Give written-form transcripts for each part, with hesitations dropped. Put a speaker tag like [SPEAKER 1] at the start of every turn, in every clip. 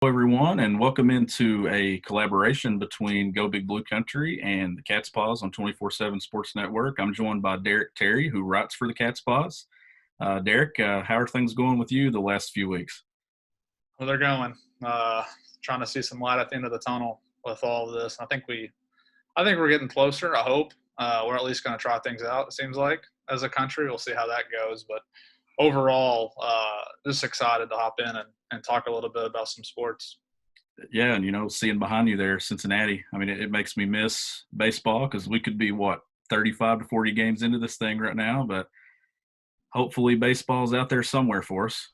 [SPEAKER 1] Hello, everyone, and welcome into a collaboration between Go Big Blue Country and the Cat's Paws on 24/7 Sports Network. I'm joined by Derek Terry, who writes for the Cat's Paws. Derek, how are things going with you the last few weeks?
[SPEAKER 2] Well, they're going. Trying to see some light at the end of the tunnel with all of this. I think we're getting closer. I hope we're at least going to try things out. It seems like as a country, we'll see how that goes. But overall, just excited to hop in and talk a little bit about some sports.
[SPEAKER 1] Yeah, and seeing behind you there, Cincinnati. I mean, it makes me miss baseball because we could be 35 to 40 games into this thing right now, but hopefully baseball's out there somewhere for us.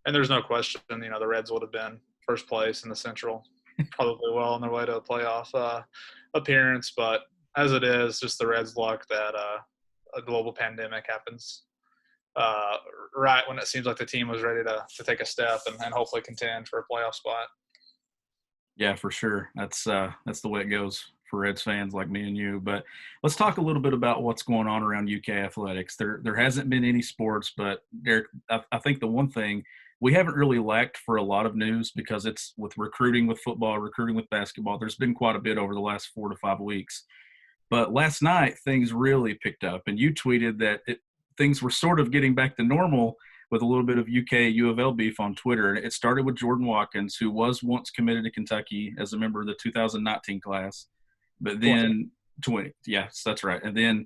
[SPEAKER 2] And there's no question, the Reds would have been first place in the Central, probably well on their way to a playoff appearance. But as it is, just the Reds' luck that a global pandemic happens uh, right when it seems like the team was ready to take a step and hopefully contend for a playoff spot.
[SPEAKER 1] Yeah, for sure. That's the way it goes for Reds fans like me and you. But let's talk a little bit about what's going on around UK athletics. There hasn't been any sports, but Derek, I think the one thing we haven't really lacked for a lot of news because it's with recruiting with football, recruiting with basketball. There's been quite a bit over the last 4 to 5 weeks. But last night things really picked up, and you tweeted that things were sort of getting back to normal with a little bit of UK U of L beef on Twitter. And it started with Jordan Watkins, who was once committed to Kentucky as a member of the 2019 class, but
[SPEAKER 2] 20.
[SPEAKER 1] then 20, yes, that's right, and then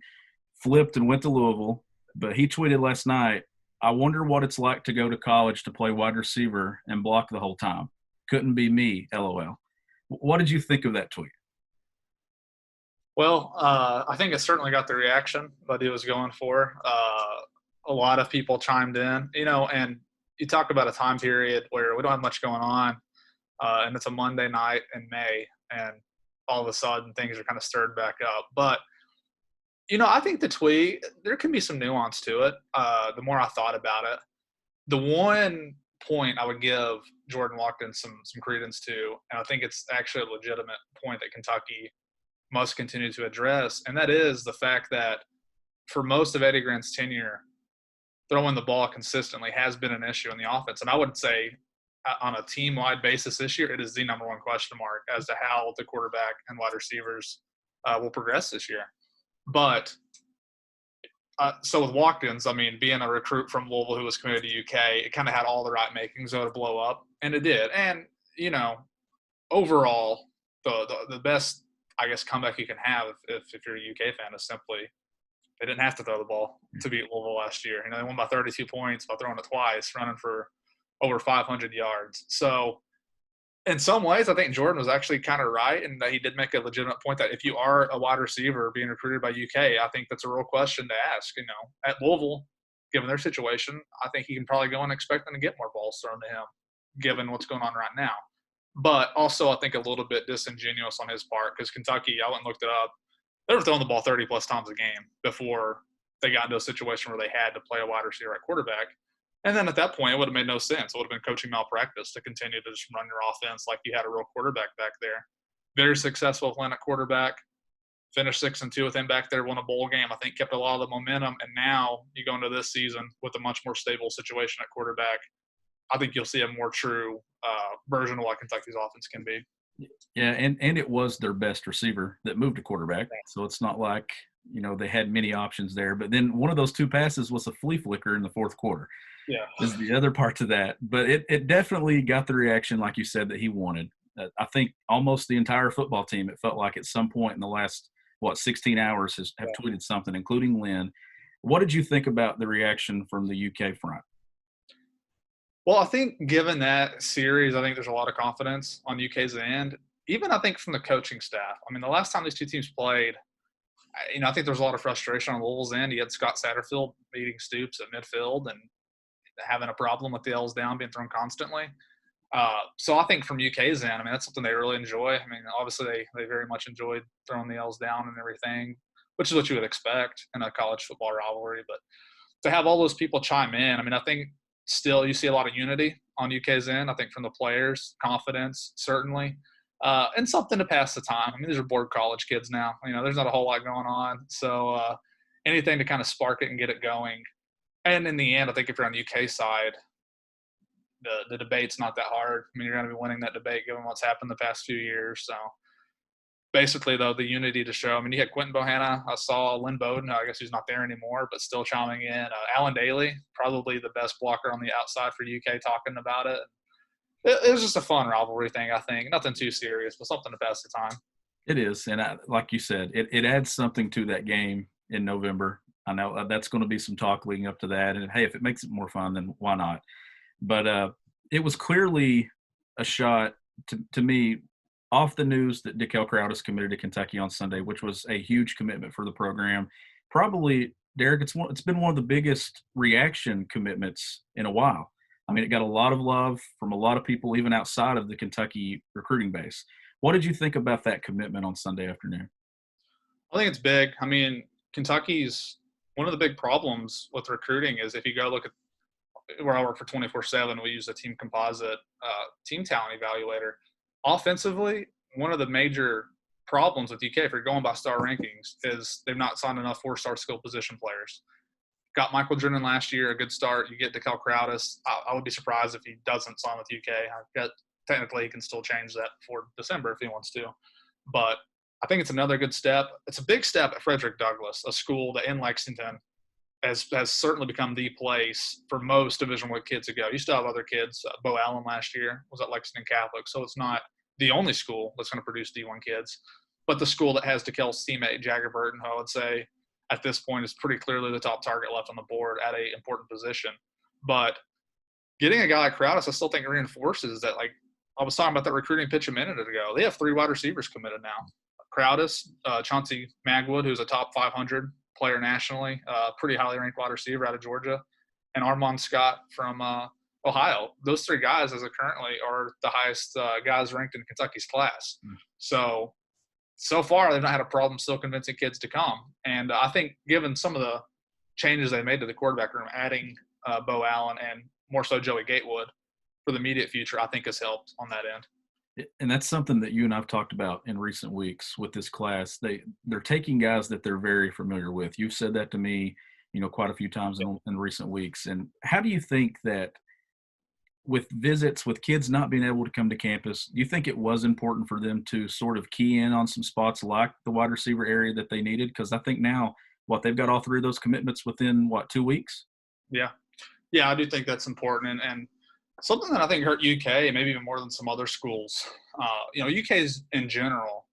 [SPEAKER 1] flipped and went to Louisville. But he tweeted last night, "I wonder what it's like to go to college to play wide receiver and block the whole time. Couldn't be me, LOL." What did you think of that tweet?
[SPEAKER 2] Well, I think it certainly got the reaction that he was going for. A lot of people chimed in, and you talk about a time period where we don't have much going on, and it's a Monday night in May, and all of a sudden things are kind of stirred back up. But I think the tweet, there can be some nuance to it. The more I thought about it, the one point I would give Jordan Watkins some credence to, and I think it's actually a legitimate point that Kentucky must continue to address, and that is the fact that for most of Eddie Grant's tenure, throwing the ball consistently has been an issue in the offense. And I would say on a team-wide basis this year, it is the number one question mark as to how the quarterback and wide receivers will progress this year. But so with Watkins, I mean, being a recruit from Louisville who was committed to UK, it kind of had all the right makings though to blow up, and it did. And overall, the best, I guess, comeback you can have if you're a UK fan is simply they didn't have to throw the ball to beat Louisville last year. They won by 32 points by throwing it twice, running for over 500 yards. So in some ways, I think Jordan was actually kind of right, and that he did make a legitimate point that if you are a wide receiver being recruited by UK, I think that's a real question to ask. At Louisville, given their situation, I think he can probably go and expect them to get more balls thrown to him, given what's going on right now. But also, I think a little bit disingenuous on his part because Kentucky, I went and looked it up, they were throwing the ball 30-plus times a game before they got into a situation where they had to play a wide receiver at quarterback. And then at that point, it would have made no sense. It would have been coaching malpractice to continue to just run your offense like you had a real quarterback back there. Very successful Atlanta quarterback, finished 6-2 with him back there, won a bowl game. I think kept a lot of the momentum. And now you go into this season with a much more stable situation at quarterback. I think you'll see a more true version of what Kentucky's offense can be.
[SPEAKER 1] Yeah, and it was their best receiver that moved to quarterback. So it's not like, they had many options there. But then one of those two passes was a flea flicker in the fourth quarter.
[SPEAKER 2] Yeah.
[SPEAKER 1] Is the other part to that. But it definitely got the reaction, like you said, that he wanted. I think almost the entire football team, it felt like at some point in the last, 16 hours have tweeted something, including Lynn. What did you think about the reaction from the UK front?
[SPEAKER 2] Well, I think given that series, I think there's a lot of confidence on UK's end. Even I think from the coaching staff. I mean, the last time these two teams played, I think there was a lot of frustration on Louisville's end. You had Scott Satterfield beating Stoops at midfield and having a problem with the L's down being thrown constantly. So I think from UK's end, I mean, that's something they really enjoy. I mean, obviously they very much enjoyed throwing the L's down and everything, which is what you would expect in a college football rivalry. But to have all those people chime in, I mean, I think still you see a lot of unity on UK's end. I think from the players, confidence certainly, and something to pass the time. I mean, these are bored college kids now. There's not a whole lot going on, so anything to kind of spark it and get it going. And in the end, I think if you're on the UK side, the debate's not that hard. I mean, you're going to be winning that debate given what's happened the past few years. So basically, though, the unity to show. I mean, you had Quentin Bohanna. I saw Lynn Bowden. I guess he's not there anymore, but still chiming in. Alan Daly, probably the best blocker on the outside for UK, talking about it. It was just a fun rivalry thing, I think. Nothing too serious, but something to pass the time.
[SPEAKER 1] It is, and like you said, it adds something to that game in November. I know that's going to be some talk leading up to that, and hey, if it makes it more fun, then why not? But it was clearly a shot to me off the news that Dickel Crowdis committed to Kentucky on Sunday, which was a huge commitment for the program. Probably, Derek, it's been one of the biggest reaction commitments in a while. I mean, it got a lot of love from a lot of people, even outside of the Kentucky recruiting base. What did you think about that commitment on Sunday afternoon?
[SPEAKER 2] I think it's big. I mean, Kentucky's one of the big problems with recruiting is if you go look at where I work for 24/7, we use a team composite team talent evaluator. Offensively, one of the major problems with UK, if you're going by star rankings, is they've not signed enough 4-star skill position players. Got Michael Jordan last year, a good start. You get Dickel Crowdis. I would be surprised if he doesn't sign with UK. Technically, he can still change that before December if he wants to. But I think it's another good step. It's a big step at Frederick Douglass, a school that in Lexington has certainly become the place for most Division I kids to go. You still have other kids. Bo Allen last year was at Lexington Catholic, so it's not the only school that's going to produce D1 kids, but the school that has Dickel's teammate, Jagger Burton, who I would say at this point is pretty clearly the top target left on the board at an important position. But getting a guy like Crowdis, I still think reinforces that, like I was talking about that recruiting pitch a minute ago. They have 3 wide receivers committed now. Crowdis, Chauncey Magwood, who's a top 500 player nationally, pretty highly ranked wide receiver out of Georgia, and Armand Scott from Ohio. Those 3 guys, as of currently, are the highest guys ranked in Kentucky's class. So far, they've not had a problem still convincing kids to come. And I think given some of the changes they made to the quarterback room, adding Bo Allen and more so Joey Gatewood for the immediate future, I think has helped on that end.
[SPEAKER 1] And that's something that you and I've talked about in recent weeks with this class. They're taking guys that they're very familiar with. You've said that to me, quite a few times in recent weeks. And how do you think that with visits, with kids not being able to come to campus, do you think it was important for them to sort of key in on some spots like the wide receiver area that they needed? Because I think now, they've got all 3 of those commitments within, 2 weeks?
[SPEAKER 2] Yeah, I do think that's important. And something that I think hurt UK, maybe even more than some other schools, UK's in general,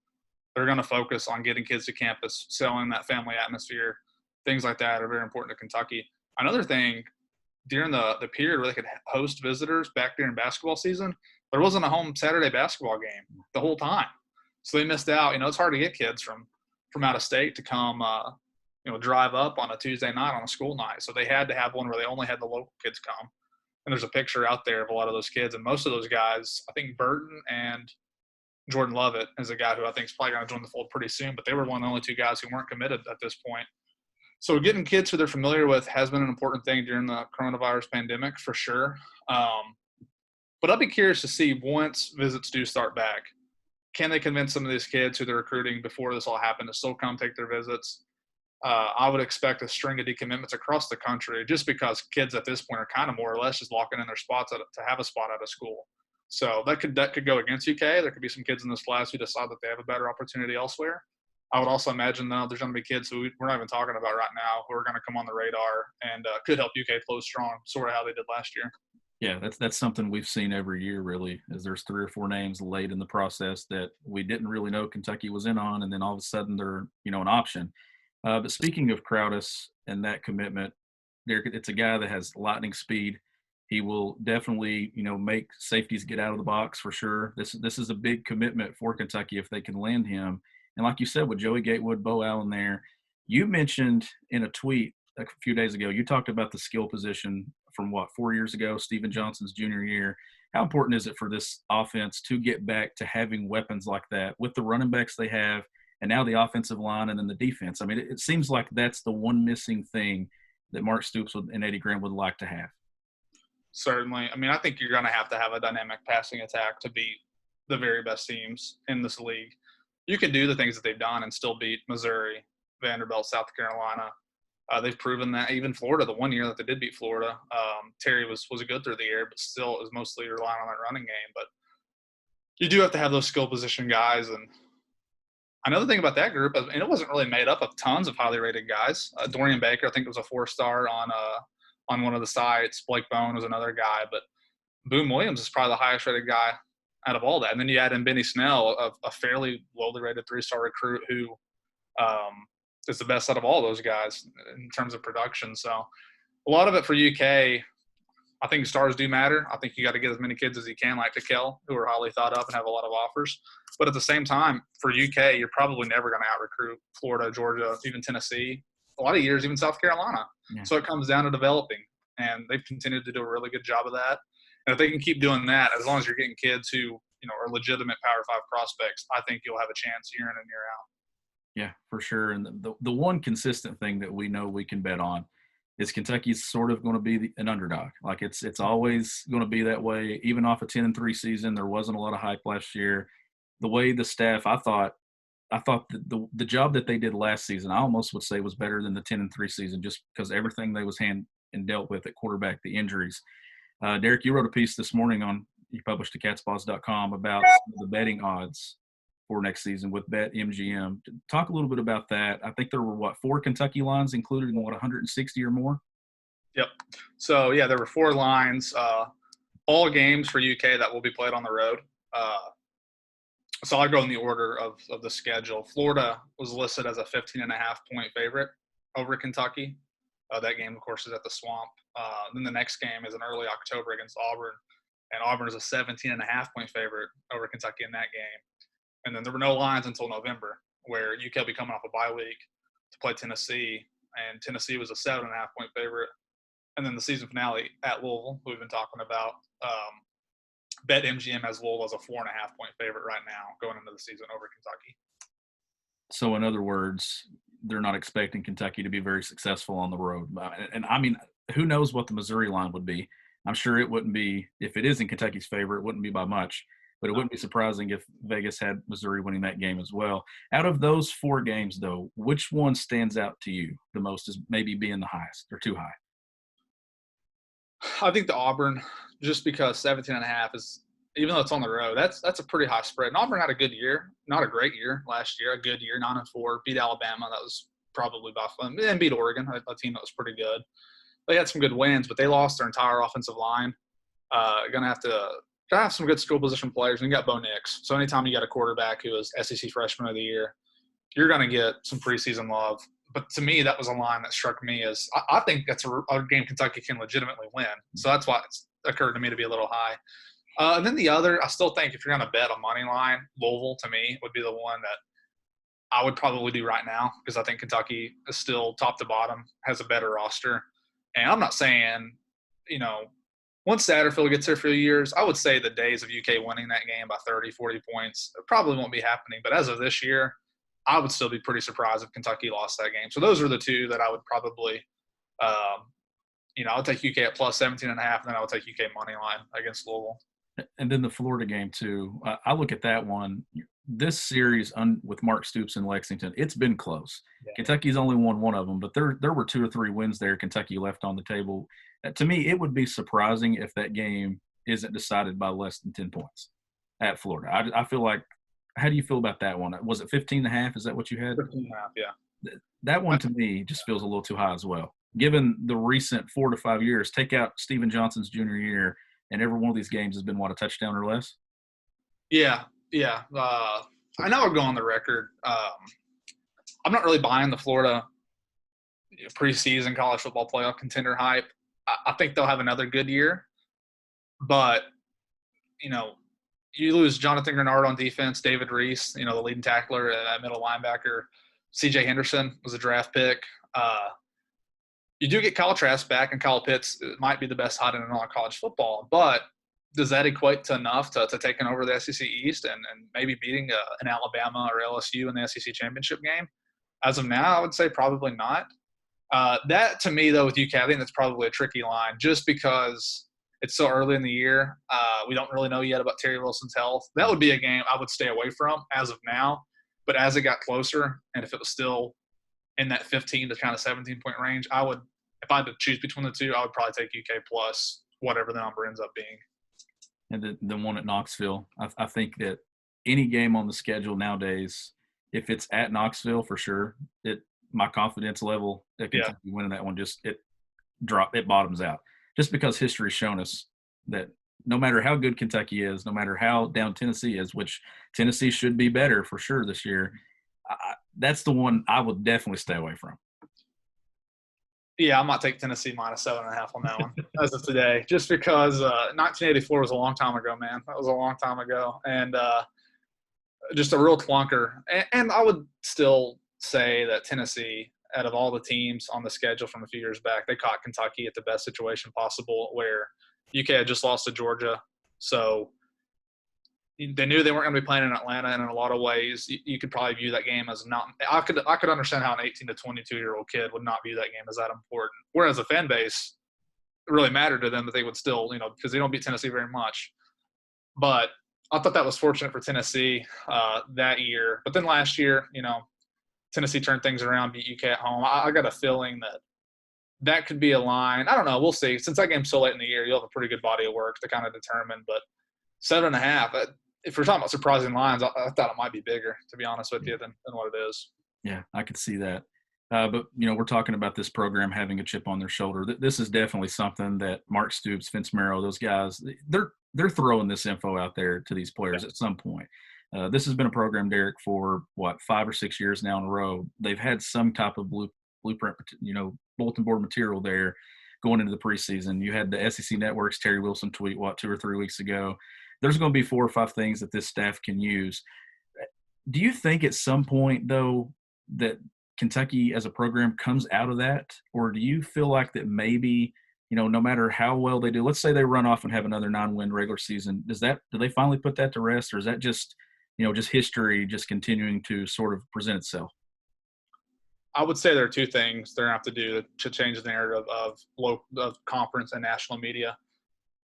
[SPEAKER 2] they're going to focus on getting kids to campus, selling that family atmosphere. Things like that are very important to Kentucky. Another thing, during the period where they could host visitors back during basketball season, there wasn't a home Saturday basketball game the whole time. So they missed out. It's hard to get kids from out of state to come, drive up on a Tuesday night on a school night. So they had to have one where they only had the local kids come. And there's a picture out there of a lot of those kids. And most of those guys, I think Burton and Jordan Lovett is a guy who I think is probably going to join the fold pretty soon. But they were one of the only 2 guys who weren't committed at this point. So getting kids who they're familiar with has been an important thing during the coronavirus pandemic for sure. But I'd be curious to see once visits do start back, can they convince some of these kids who they're recruiting before this all happened to still come take their visits? I would expect a string of decommitments across the country just because kids at this point are kind of more or less just locking in their spots to have a spot out of school. So that could go against UK. There could be some kids in this class who decide that they have a better opportunity elsewhere. I would also imagine, though, there's going to be kids who we're not even talking about right now who are going to come on the radar and could help UK close strong, sort of how they did last year.
[SPEAKER 1] Yeah, that's something we've seen every year, really, is there's 3 or 4 names late in the process that we didn't really know Kentucky was in on, and then all of a sudden they're, an option. But speaking of Crowdis and that commitment, Derek, it's a guy that has lightning speed. He will definitely, make safeties get out of the box for sure. This is a big commitment for Kentucky if they can land him. And like you said, with Joey Gatewood, Bo Allen there, you mentioned in a tweet a few days ago, you talked about the skill position from 4 years ago, Stephen Johnson's junior year. How important is it for this offense to get back to having weapons like that with the running backs they have and now the offensive line and then the defense? I mean, it seems like that's the one missing thing that Mark Stoops and Eddie Graham would like to have.
[SPEAKER 2] Certainly. I mean, I think you're going to have a dynamic passing attack to beat the very best teams in this league. You can do the things that they've done and still beat Missouri, Vanderbilt, South Carolina, They've proven that. Even Florida, the one year that they did beat Florida, Terry was a good through the air, but still is mostly relying on that running game. But you do have to have those skill position guys. And another thing about that group, and it wasn't really made up of tons of highly rated guys. Dorian Baker, I think, was a 4-star on one of the sites. Blake Bone was another guy, but Boone Williams is probably the highest rated guy out of all that. And then you add in Benny Snell, a fairly lowly rated 3-star recruit who is the best out of all those guys in terms of production. So a lot of it for UK, I think stars do matter. I think you got to get as many kids as you can, like Tikel, who are highly thought of and have a lot of offers. But at the same time, for UK, you're probably never going to out-recruit Florida, Georgia, even Tennessee, a lot of years, even South Carolina. Yeah. So it comes down to developing, and they've continued to do a really good job of that. And if they can keep doing that, as long as you're getting kids who are legitimate Power 5 prospects, I think you'll have a chance year in and year out.
[SPEAKER 1] Yeah, for sure. And the one consistent thing that we know we can bet on is Kentucky's sort of going to be an underdog. Like it's always going to be that way. Even off a 10-3 season, there wasn't a lot of hype last year. The way the staff, I thought the job that they did last season, I almost would say was better than the 10-3 season, just because everything they was hand and dealt with at quarterback, the injuries. Derek, you wrote a piece this morning you published at catspaws.com about the betting odds for next season with BetMGM. Talk a little bit about that. I think there were 4 Kentucky lines included in 160 or more?
[SPEAKER 2] Yep. So yeah, there were 4 lines, all games for UK that will be played on the road. So I'll go in the order of the schedule. Florida was listed as a 15.5-point favorite over Kentucky. That game, of course, is at the Swamp. Then the next game is in early October against Auburn, and Auburn is a 17.5-point favorite over Kentucky in that game. And then there were no lines until November, where UK will be coming off a bye week to play Tennessee, and Tennessee was a 7.5-point favorite. And then the season finale at Louisville, who we've been talking about. BetMGM has Louisville as a 4.5-point favorite right now going into the season over Kentucky.
[SPEAKER 1] So in other words, they're not expecting Kentucky to be very successful on the road. And I mean, who knows what the Missouri line would be? I'm sure it wouldn't be, if it is in Kentucky's favor, it wouldn't be by much. But it wouldn't be surprising if Vegas had Missouri winning that game as well. Out of those 4 games, though, which one stands out to you the most as maybe being the highest or too high?
[SPEAKER 2] I think the Auburn, just because 17.5 is, even though it's on the road, that's a pretty high spread. And Auburn had a good year, not a great year last year, a good year, 9-4, beat Alabama. That was probably by fun, and beat Oregon, a team that was pretty good. They had some good wins, but they lost their entire offensive line. Gonna have some good skill position players. And you got Bo Nix. So anytime you got a quarterback who is SEC Freshman of the Year, you're going to get some preseason love. But to me, that was a line that struck me as I think that's a game Kentucky can legitimately win. So that's why it's occurred to me to be a little high. And then the other, I still think if you're going to bet a money line, Louisville to me would be the one that I would probably do right now, because I think Kentucky is still top to bottom, has a better roster. And I'm not saying, once Satterfield gets here for a few years, I would say the days of UK winning that game by 30, 40 points probably won't be happening. But as of this year, I would still be pretty surprised if Kentucky lost that game. So those are the 2 that I would probably, I would take UK at plus 17.5, and then I would take UK money line against Louisville.
[SPEAKER 1] And then the Florida game too. I look at that one. This series with Mark Stoops in Lexington, it's been close. Yeah. Kentucky's only won one of them, but there were 2 or 3 wins there Kentucky left on the table. To me, it would be surprising if that game isn't decided by less than 10 points at Florida. I feel like – how do you feel about that one? Was it 15.5? Is that what you had?
[SPEAKER 2] 15.5, yeah.
[SPEAKER 1] That one to me just feels a little too high as well. Given the recent 4 to 5 years, take out Stephen Johnson's junior year, and every one of these games has been, a touchdown or less?
[SPEAKER 2] Yeah. I know I'll go on the record. I'm not really buying the Florida preseason college football playoff contender hype. I think they'll have another good year. But, you lose Jonathan Grenard on defense, David Reese, the leading tackler, middle linebacker. C.J. Henderson was a draft pick. You do get Kyle Trask back, and Kyle Pitts might be the best hot end in all college football. But does that equate to enough to taking over the SEC East and maybe beating an Alabama or LSU in the SEC championship game? As of now, I would say probably not. That, to me, though, with UK, I think that's probably a tricky line just because it's so early in the year. We don't really know yet about Terry Wilson's health. That would be a game I would stay away from as of now. But as it got closer, and if it was still in that 15 to kind of 17-point range, if I had to choose between the two, I would probably take UK plus whatever the number ends up being.
[SPEAKER 1] And the one at Knoxville, I think that any game on the schedule nowadays, if it's at Knoxville for sure, my confidence level at
[SPEAKER 2] Yeah.
[SPEAKER 1] Kentucky winning that one it bottoms out. Just because history's shown us that no matter how good Kentucky is, no matter how down Tennessee is, which Tennessee should be better for sure this year, that's the one I would definitely stay away from.
[SPEAKER 2] Yeah, I might take Tennessee minus 7.5 on that one as of today, just because 1984 was a long time ago, man. That was a long time ago, and just a real clunker. And I would still say that Tennessee, out of all the teams on the schedule from a few years back, they caught Kentucky at the best situation possible, where UK had just lost to Georgia, so they knew they weren't going to be playing in Atlanta, and in a lot of ways, you could probably view that game as not. I could understand how an 18 to 22-year-old kid would not view that game as that important. Whereas the fan base, it really mattered to them that they would still, because they don't beat Tennessee very much. But I thought that was fortunate for Tennessee that year. But then last year, Tennessee turned things around, beat UK at home. I got a feeling that could be a line. I don't know. We'll see. Since that game's so late in the year, you'll have a pretty good body of work to kind of determine. But 7.5. If we're talking about surprising lines, I thought it might be bigger, to be honest with you, than what it is.
[SPEAKER 1] Yeah, I could see that. But, we're talking about this program having a chip on their shoulder. This is definitely something that Mark Stoops, Vince Marrow, those guys, they're throwing this info out there to these players at some point. This has been a program, Derek, for, 5 or 6 years now in a row. They've had some type of blueprint, bulletin board material there going into the preseason. You had the SEC Network's Terry Wilson tweet, 2 or 3 weeks ago. There's going to be 4 or 5 things that this staff can use. Do you think at some point, though, that Kentucky as a program comes out of that? Or do you feel like that maybe, no matter how well they do, let's say they run off and have another 9-win regular season, do they finally put that to rest? Or is that just, just history just continuing to sort of present itself?
[SPEAKER 2] I would say there are 2 things they're going to have to do to change the narrative of conference and national media.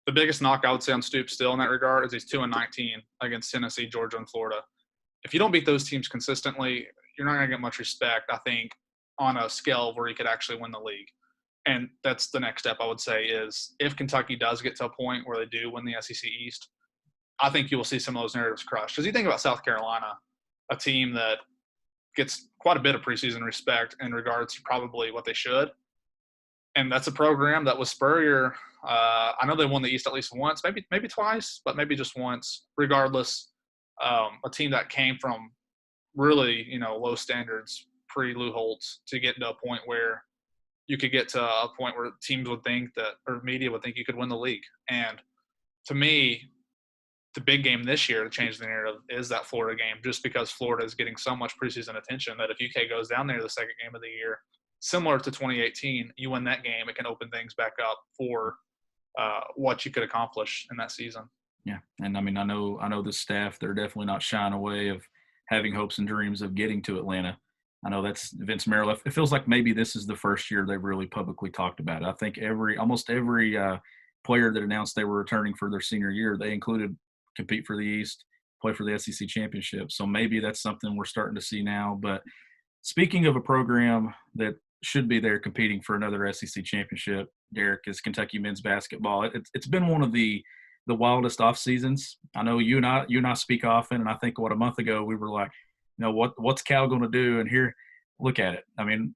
[SPEAKER 2] The biggest knock I would say on Stoops still in that regard is he's 2-19 against Tennessee, Georgia, and Florida. If you don't beat those teams consistently, you're not going to get much respect, I think, on a scale where you could actually win the league. And that's the next step I would say is if Kentucky does get to a point where they do win the SEC East, I think you will see some of those narratives crushed. Because you think about South Carolina, a team that gets quite a bit of preseason respect in regards to probably what they should. And that's a program that was Spurrier. I know they won the East at least once, maybe twice, but maybe just once. Regardless, a team that came from really, low standards pre-Lou Holtz to get to a point where you could get to a point where teams would think that, or media would think you could win the league. And to me, the big game this year to change the narrative is that Florida game, just because Florida is getting so much preseason attention that if UK goes down there the second game of the year, similar to 2018, you win that game, it can open things back up for what you could accomplish in that season.
[SPEAKER 1] Yeah, and I mean, I know the staff, they're definitely not shying away of having hopes and dreams of getting to Atlanta. I know that's Vince Marrow. It feels like maybe this is the first year they've really publicly talked about it. I think almost every player that announced they were returning for their senior year, they included compete for the East, play for the SEC championship. So maybe that's something we're starting to see now. But speaking of a program that should be there competing for another SEC championship, Derek, is Kentucky men's basketball. It's been one of the wildest off seasons. I know you and I speak often, and I think a month ago we were like, what's Cal going to do? And here, look at it. I mean,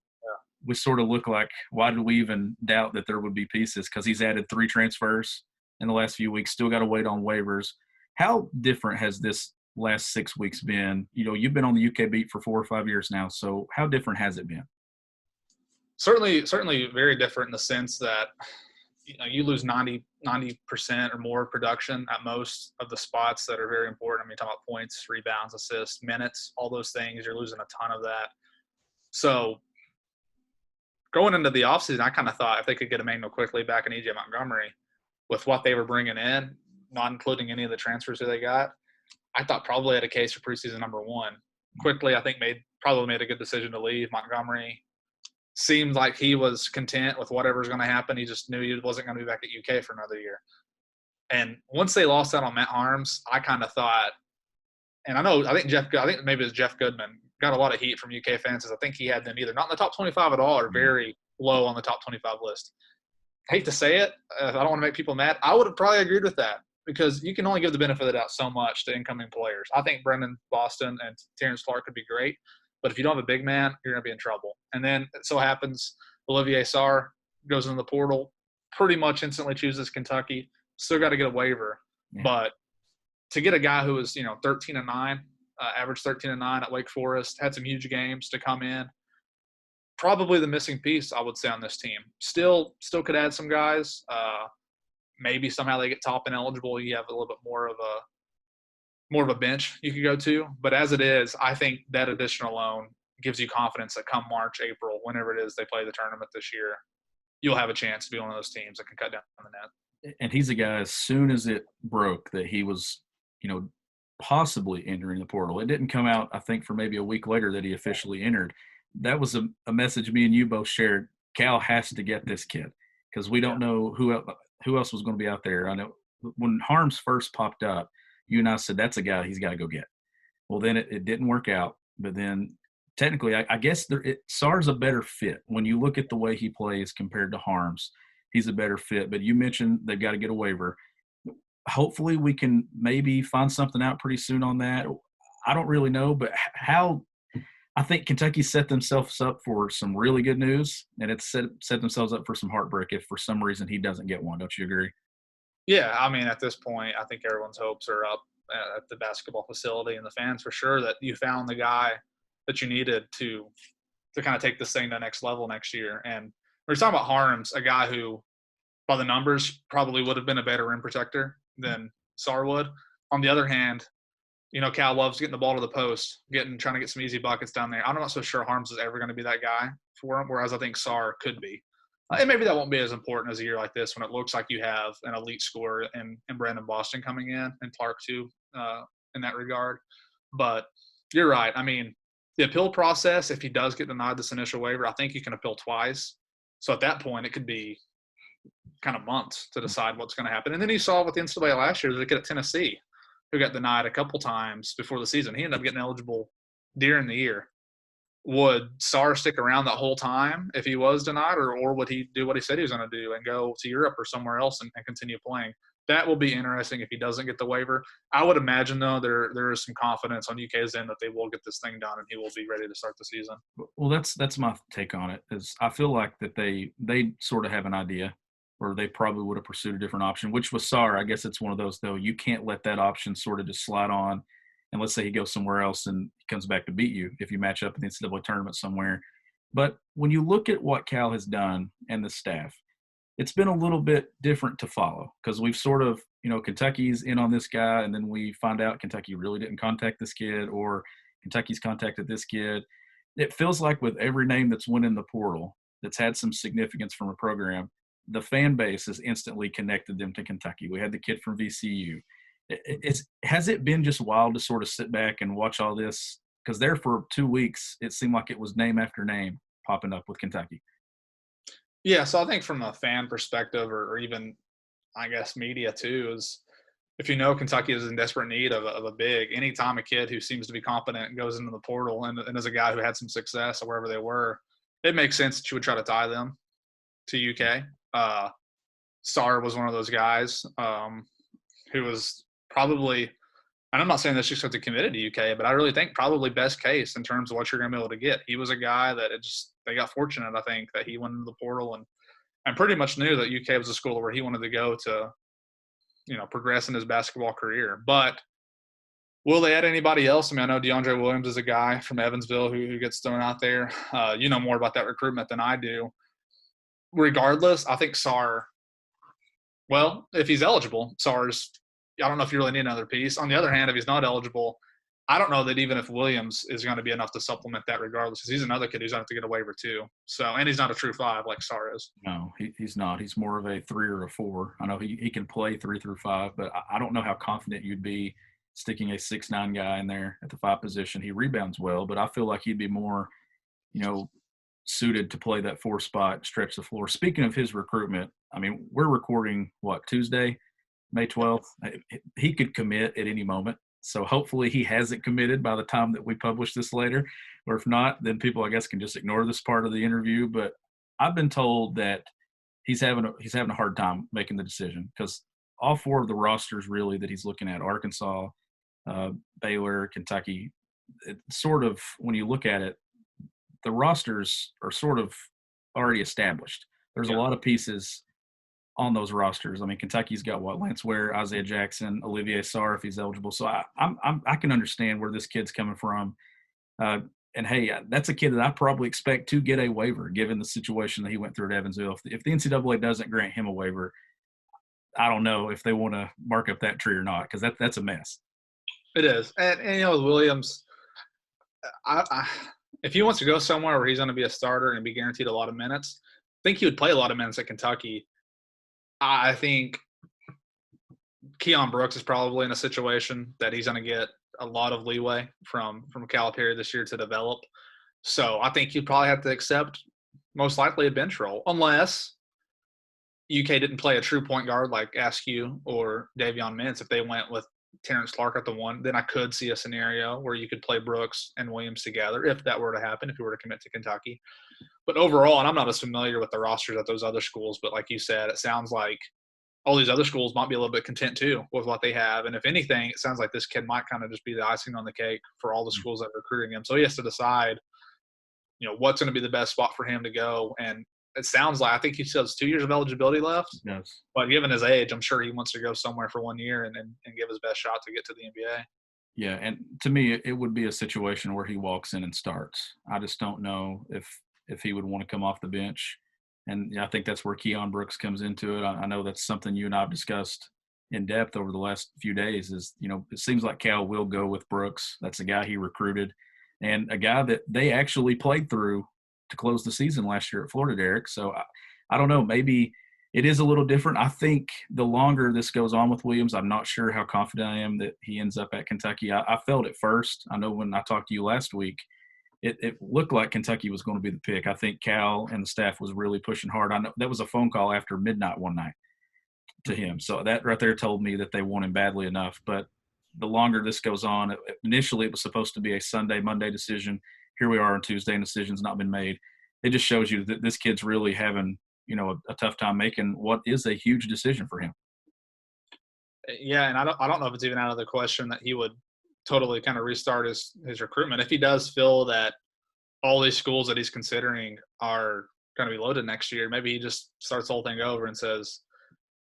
[SPEAKER 1] we sort of look like, why did we even doubt that there would be pieces? Because he's added 3 transfers in the last few weeks. Still got to wait on waivers. How different has this last 6 weeks been? You've been on the UK beat for 4 or 5 years now. So how different has it been?
[SPEAKER 2] Certainly very different in the sense that, you lose 90% or more production at most of the spots that are very important. I mean, talking about points, rebounds, assists, minutes, all those things, you're losing a ton of that. So going into the offseason, I kind of thought if they could get Emmanuel Quickly back in EJ Montgomery with what they were bringing in, not including any of the transfers that they got, I thought probably had a case for preseason number 1. Quickly, I think probably made a good decision to leave. Montgomery seemed like he was content with whatever's going to happen. He just knew he wasn't going to be back at UK for another year. And once they lost out on Matt Harms, I kind of thought, and I think maybe it was Jeff Goodman got a lot of heat from UK fans is I think he had them either not in the top 25 at all or very low on the top 25 list. I hate to say it. I don't want to make people mad. I would have probably agreed with that because you can only give the benefit of the doubt so much to incoming players. I think Brendan Boston and Terrence Clark could be great, but if you don't have a big man, you're going to be in trouble. And then it so happens Olivier Sarr goes in the portal, pretty much instantly chooses Kentucky. Still got to get a waiver, but to get a guy who was 13-9, averaged 13-9 at Wake Forest, had some huge games to come in. Probably the missing piece, I would say, on this team. Still could add some guys. Maybe somehow they get top and eligible. You have a little bit more of a bench you could go to. But as it is, I think that addition alone gives you confidence that come March, April, whenever it is they play the tournament this year, you'll have a chance to be one of those teams that can cut down on the net.
[SPEAKER 1] And he's a guy, as soon as it broke that he was, possibly entering the portal, it didn't come out, I think, for maybe a week later that he officially entered. That was a message me and you both shared. Cal has to get this kid because we don't know who else was going to be out there. I know when Harms first popped up, you and I said that's a guy he's got to go get. Well, then it didn't work out. But then technically, I guess Sarr's a better fit. When you look at the way he plays compared to Harms, he's a better fit. But you mentioned they've got to get a waiver. Hopefully we can maybe find something out pretty soon on that. I don't really know, but I think Kentucky set themselves up for some really good news, and it's set themselves up for some heartbreak if for some reason he doesn't get one. Don't you agree?
[SPEAKER 2] Yeah, I mean, at this point, I think everyone's hopes are up at the basketball facility and the fans for sure that you found the guy that you needed to kind of take this thing to the next level next year. And we're talking about Harms, a guy who, by the numbers, probably would have been a better rim protector than Sarr would. On the other hand, Cal loves getting the ball to the post, trying to get some easy buckets down there. I'm not so sure Harms is ever going to be that guy for him, whereas I think Sarr could be. And maybe that won't be as important as a year like this when it looks like you have an elite scorer in Brandon Boston coming in and Clark too in that regard. But you're right. I mean, the appeal process, if he does get denied this initial waiver, I think you can appeal twice. So at that point, it could be kind of months to decide what's going to happen. And then you saw with the NCAA last year, the kid at Tennessee who got denied a couple times before the season. He ended up getting eligible during the year. Would Sarr stick around that whole time if he was denied, or would he do what he said he was going to do and go to Europe or somewhere else and continue playing? That will be interesting if he doesn't get the waiver. I would imagine, though, there is some confidence on UK's end that they will get this thing done and he will be ready to start the season.
[SPEAKER 1] Well, that's my take on it. Is I feel like that they sort of have an idea, or they probably would have pursued a different option, which was Sarr. I guess it's one of those, though. You can't let that option sort of just slide on. And let's say he goes somewhere else and he comes back to beat you if you match up in the NCAA tournament somewhere. But when you look at what Cal has done and the staff, it's been a little bit different to follow because we've sort of, Kentucky's in on this guy, and then we find out Kentucky really didn't contact this kid, or Kentucky's contacted this kid. It feels like with every name that's went in the portal that's had some significance from a program, the fan base has instantly connected them to Kentucky. We had the kid from VCU. Has it been just wild to sort of sit back and watch all this? Because there for 2 weeks, it seemed like it was name after name popping up with Kentucky.
[SPEAKER 2] Yeah, so I think from a fan perspective, or even, I guess, media too, is if Kentucky is in desperate need of a big, anytime a kid who seems to be competent goes into the portal and is a guy who had some success or wherever they were, it makes sense that you would try to tie them to UK. Sarr was one of those guys who was probably, and I'm not saying this just because he committed to UK, but I really think probably best case in terms of what you're going to be able to get. He was a guy that they got fortunate, I think, that he went into the portal and pretty much knew that UK was a school where he wanted to go to, progress in his basketball career. But will they add anybody else? I mean, I know DeAndre Williams is a guy from Evansville who gets thrown out there. You know more about that recruitment than I do. Regardless, I think Sarr, well, if he's eligible, I don't know if you really need another piece. On the other hand, if he's not eligible, I don't know that even if Williams is going to be enough to supplement that regardless, because he's another kid who's going to have to get a waiver too. So, and he's not a true 5 like Sarr is.
[SPEAKER 1] No, he's not. He's more of a 3 or a 4. I know he can play 3 through 5, but I don't know how confident you'd be sticking a 6'9" guy in there at the 5 position. He rebounds well, but I feel like he'd be more, suited to play that 4 spot, stretch the floor. Speaking of his recruitment, I mean, we're recording, Tuesday, May 12th? He could commit at any moment. So hopefully he hasn't committed by the time that we publish this later, or if not, then people I guess can just ignore this part of the interview. But I've been told that he's having a hard time making the decision because all four of the rosters really that he's looking at, Arkansas, uh, Baylor, Kentucky, it sort of when you look at it, the rosters are sort of already established. There's a
[SPEAKER 2] Yeah.
[SPEAKER 1] lot of pieces on those rosters. I mean, Kentucky's got what, Lance Ware, Isaiah Jackson, Olivier Sarr if he's eligible. So I can understand where this kid's coming from. And hey, that's a kid that I probably expect to get a waiver given the situation that he went through at Evansville. If the NCAA doesn't grant him a waiver, I don't know if they want to mark up that tree or not because that's a mess.
[SPEAKER 2] It is. And you know, with Williams, if he wants to go somewhere where he's going to be a starter and be guaranteed a lot of minutes, I think he would play a lot of minutes at Kentucky. I think Keon Brooks is probably in a situation that he's going to get a lot of leeway from Calipari this year to develop. So I think you'd probably have to accept most likely a bench role unless UK didn't play a true point guard like Askew or Davion Mintz. If they went with Terrence Clark at the one, then I could see a scenario where you could play Brooks and Williams together if that were to happen, if you were to commit to Kentucky. But overall, and I'm not as familiar with the rosters at those other schools, but like you said, it sounds like all these other schools might be a little bit content too with what they have. And if anything, it sounds like this kid might kind of just be the icing on the cake for all the schools that are recruiting him. So he has to decide, you know, what's going to be the best spot for him to go. And it sounds like, I think he still has 2 years of eligibility left.
[SPEAKER 1] Yes.
[SPEAKER 2] But given his age, I'm sure he wants to go somewhere for 1 year and give his best shot to get to the NBA.
[SPEAKER 1] Yeah, and to me, it would be a situation where he walks in and starts. I just don't know if he would want to come off the bench, and I think that's where Keon Brooks comes into it. I know that's something you and I have discussed in depth over the last few days. Is it seems like Cal will go with Brooks. That's a guy he recruited, and a guy that they actually played through to close the season last year at Florida, Derek. So I don't know, maybe it is a little different. I think the longer this goes on with Williams, I'm not sure how confident I am that he ends up at Kentucky. I felt it first. I know when I talked to you last week, it looked like Kentucky was going to be the pick. I think Cal and the staff was really pushing hard. I know that was a phone call after midnight one night to him. So that right there told me that they want him badly enough. But the longer this goes on, initially it was supposed to be a Sunday, Monday decision. Here we are on Tuesday and decision's not been made. It just shows you that this kid's really having – a tough time making what is a huge decision for him.
[SPEAKER 2] Yeah, and I don't know if it's even out of the question that he would totally kind of restart his recruitment. If he does feel that all these schools that he's considering are going to be loaded next year, maybe he just starts the whole thing over and says,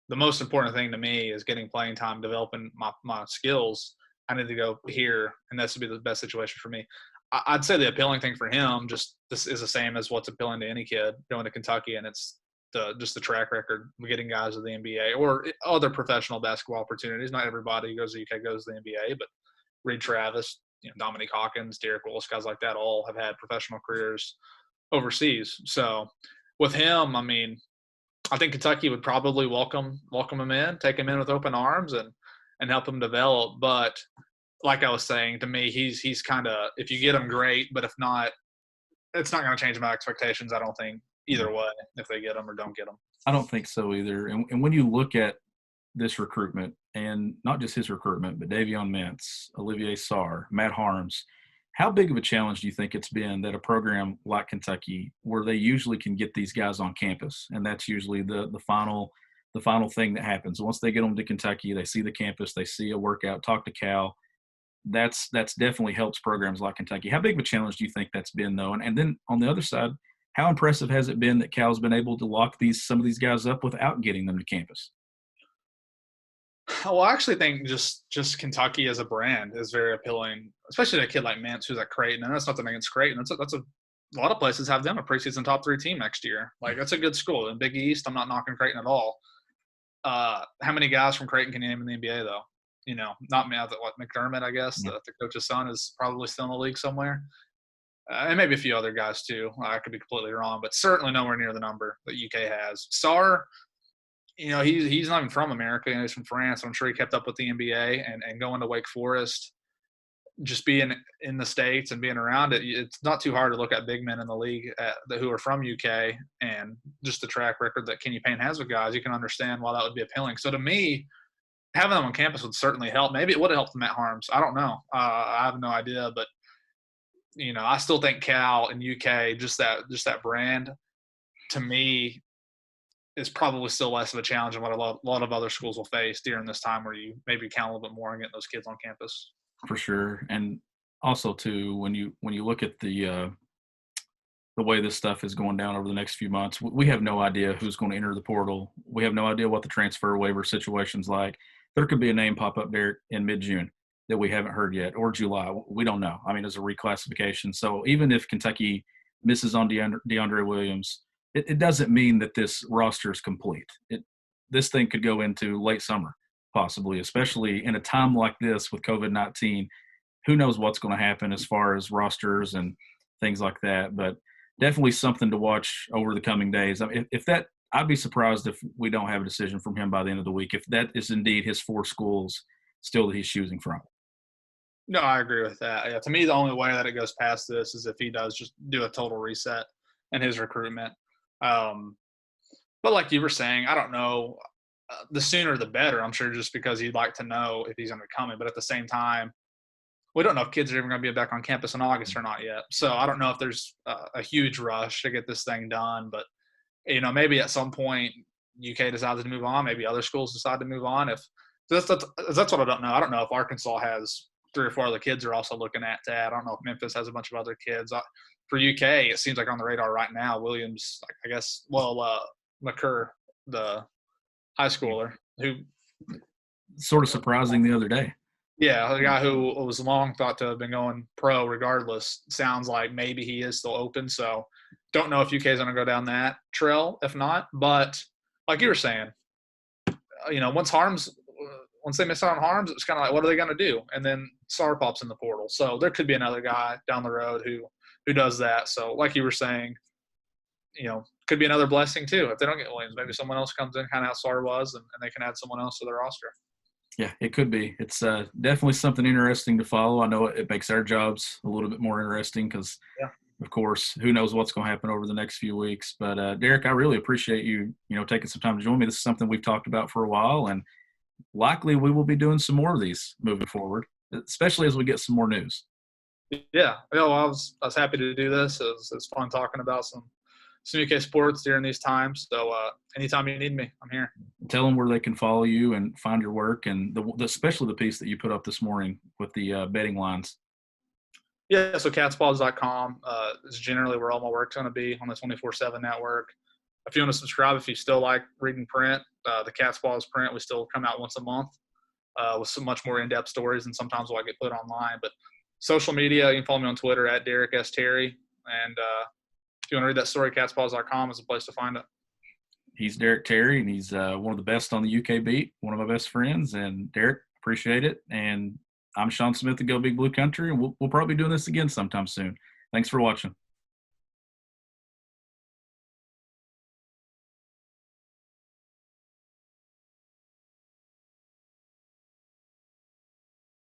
[SPEAKER 2] the most important thing to me is getting playing time, developing my skills. I need to go here, and this would be the best situation for me. I'd say the appealing thing for him this is the same as what's appealing to any kid going to Kentucky, and it's the track record of getting guys to the NBA or other professional basketball opportunities. Not everybody who goes to UK goes to the NBA, but Reed Travis, Dominique Hawkins, Derek Willis, guys like that all have had professional careers overseas. So with him, I mean, I think Kentucky would probably welcome him in, take him in with open arms and help him develop. But like I was saying, to me, he's kind of, if you get him, great, but if not, it's not going to change my expectations, I don't think, either way, if they get him or don't get him.
[SPEAKER 1] I don't think so either. And when you look at this recruitment, and not just his recruitment, but Davion Mintz, Olivier Sarr, Matt Harms, how big of a challenge do you think it's been that a program like Kentucky, where they usually can get these guys on campus, and that's usually the final thing that happens. Once they get them to Kentucky, they see the campus, they see a workout, talk to Cal. That's definitely helps programs like Kentucky. How big of a challenge do you think that's been, though? And then on the other side, how impressive has it been that Cal's been able to lock some of these guys up without getting them to campus?
[SPEAKER 2] Well, I actually think just Kentucky as a brand is very appealing, especially to a kid like Mintz who's at Creighton. And that's nothing against Creighton. That's a lot of places have them a preseason top 3 team next year. Like, that's a good school. In Big East, I'm not knocking Creighton at all. How many guys from Creighton can you name in the NBA, though? Not me. What, McDermott, I guess, the coach's son, is probably still in the league somewhere. And maybe a few other guys too. I could be completely wrong, but certainly nowhere near the number that UK has. Sarr, he's not even from America. He's from France. I'm sure he kept up with the NBA and going to Wake Forest. Just being in the States and being around it, it's not too hard to look at big men in the league who are from UK and just the track record that Kenny Payne has with guys. You can understand why that would be appealing. So to me, having them on campus would certainly help. Maybe it would have helped Matt Harms. I don't know. I have no idea, but I still think Cal and UK, just that brand, to me, is probably still less of a challenge than what a lot of other schools will face during this time, where you maybe count a little bit more on getting those kids on campus.
[SPEAKER 1] For sure. And also too, when you look at the way this stuff is going down over the next few months, we have no idea who's going to enter the portal. We have no idea what the transfer waiver situation's like. There could be a name pop up there in mid-June that we haven't heard yet, or July. We don't know. I mean, it's a reclassification. So even if Kentucky misses on DeAndre Williams, it doesn't mean that this roster is complete. This thing could go into late summer, possibly, especially in a time like this with COVID-19. Who knows what's going to happen as far as rosters and things like that. But definitely something to watch over the coming days. I mean, I'd be surprised if we don't have a decision from him by the end of the week, if that is indeed his 4 schools still that he's choosing from.
[SPEAKER 2] No, I agree with that. Yeah, to me, the only way that it goes past this is if he does just do a total reset in his recruitment. But like you were saying, I don't know. The sooner the better, I'm sure, just because he'd like to know if he's going to come in. But at the same time, we don't know if kids are even going to be back on campus in August or not yet. So I don't know if there's a huge rush to get this thing done. But, maybe at some point UK decides to move on. Maybe other schools decide to move on. If that's what I don't know. I don't know if Arkansas has 3 or 4 other kids they're also looking at to add. I don't know if Memphis has a bunch of other kids. For UK, it seems like on the radar right now, Williams, I guess, McCurr, the high schooler, who
[SPEAKER 1] sort of surprising the other day.
[SPEAKER 2] Yeah, the guy who was long thought to have been going pro regardless, sounds like maybe he is still open. So don't know if UK is going to go down that trail. If not, but like you were saying, once they miss out on Harms, it's kind of like, what are they going to do? And then Sarr pops in the portal. So there could be another guy down the road who does that. So like you were saying, could be another blessing too. If they don't get Williams, maybe someone else comes in kind of how Sarr was, and they can add someone else to their roster.
[SPEAKER 1] Yeah, it could be. It's definitely something interesting to follow. I know it makes our jobs a little bit more interesting because, of course, who knows what's going to happen over the next few weeks. But, Derek, I really appreciate you, taking some time to join me. This is something we've talked about for a while, and likely we will be doing some more of these moving forward, especially as we get some more news.
[SPEAKER 2] Yeah, I was happy to do this. It's fun talking about some UK sports during these times. So anytime you need me, I'm here.
[SPEAKER 1] Tell them where they can follow you and find your work, and especially the piece that you put up this morning with the betting lines.
[SPEAKER 2] Yeah, so catspaws.com is generally where all my work's going to be on the 24/7 network. If you want to subscribe, if you still like reading print, the Catspaws print, we still come out once a month with some much more in-depth stories, and sometimes what I get put online. But social media, you can follow me on Twitter at Derek S. Terry, and if you want to read that story, catspaws.com is a place to find it.
[SPEAKER 1] He's Derek Terry, and he's one of the best on the UK beat, one of my best friends. And, Derek, appreciate it. And I'm Sean Smith of Go Big Blue Country, and we'll probably be doing this again sometime soon. Thanks for watching.